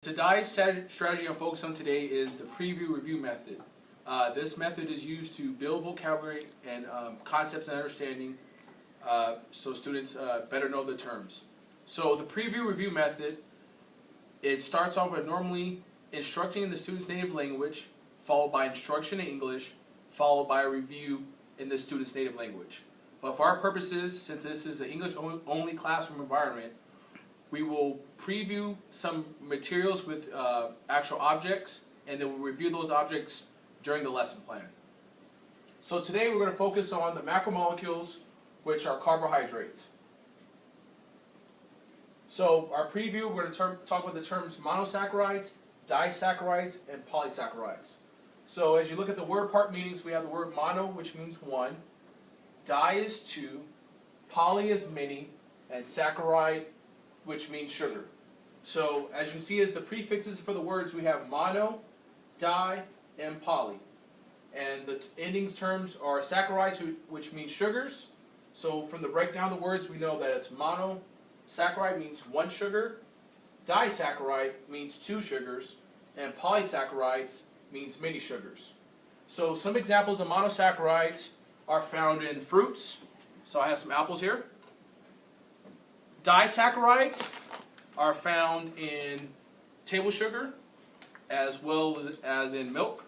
The SDAIE strategy I'm focused on today is the preview-review method. This method is used to build vocabulary and concepts and understanding so students better know the terms. So the preview-review method, it starts off with normally instructing in the student's native language, followed by instruction in English, followed by a review in the student's native language. But for our purposes, since this is an English-only classroom environment, we will preview some materials with actual objects, and then we'll review those objects during the lesson plan. So today we're going to focus on the macromolecules, which are carbohydrates. So our preview, we're going to talk about the terms monosaccharides, disaccharides, and polysaccharides. So as you look at the word part meanings, we have the word mono, which means one, di is two, poly is many, and saccharide, which means sugar. So as you can see as the prefixes for the words, we have mono, di, and poly. And the endings terms are saccharides, which means sugars. So from the breakdown of the words, we know that it's mono, saccharide means one sugar, disaccharide means two sugars, and polysaccharides means many sugars. So some examples of monosaccharides are found in fruits. So I have some apples here. Disaccharides are found in table sugar as well as in milk.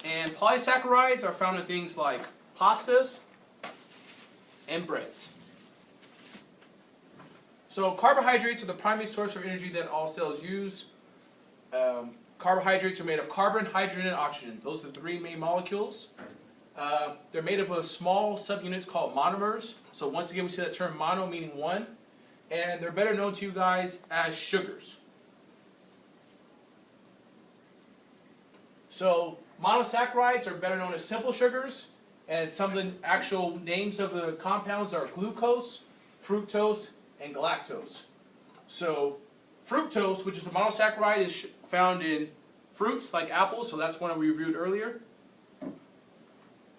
And polysaccharides are found in things like pastas and breads. So carbohydrates are the primary source of energy that all cells use. Carbohydrates are made of carbon, hydrogen, and oxygen. Those are the three main molecules. They're made of small subunits called monomers. So once again, we see that term mono meaning one. And they're better known to you guys as sugars. So monosaccharides are better known as simple sugars. And some of the actual names of the compounds are glucose, fructose, and galactose. So fructose, which is a monosaccharide, is found in fruits like apples. So that's one we reviewed earlier.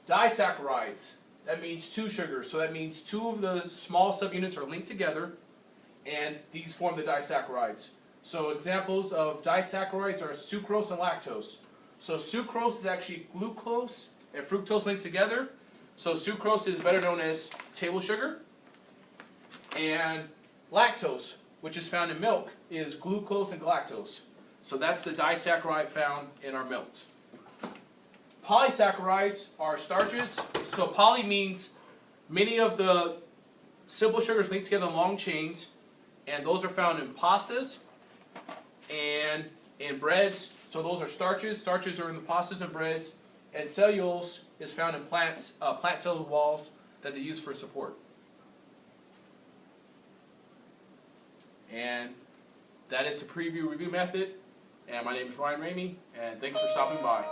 Disaccharides, that means two sugars. So that means two of the small subunits are linked together, and these form the disaccharides. So examples of disaccharides are sucrose and lactose. So sucrose is actually glucose and fructose linked together. So sucrose is better known as table sugar. And lactose, which is found in milk, is glucose and galactose. So that's the disaccharide found in our milk. Polysaccharides are starches. So poly means many of the simple sugars linked together in long chains, and those are found in pastas and in breads. So those are starches. Starches are in the pastas and breads. And cellulose is found in plants, plant cell walls that they use for support. And that is the preview review method. And my name is Ryan Ramey, and thanks for stopping by.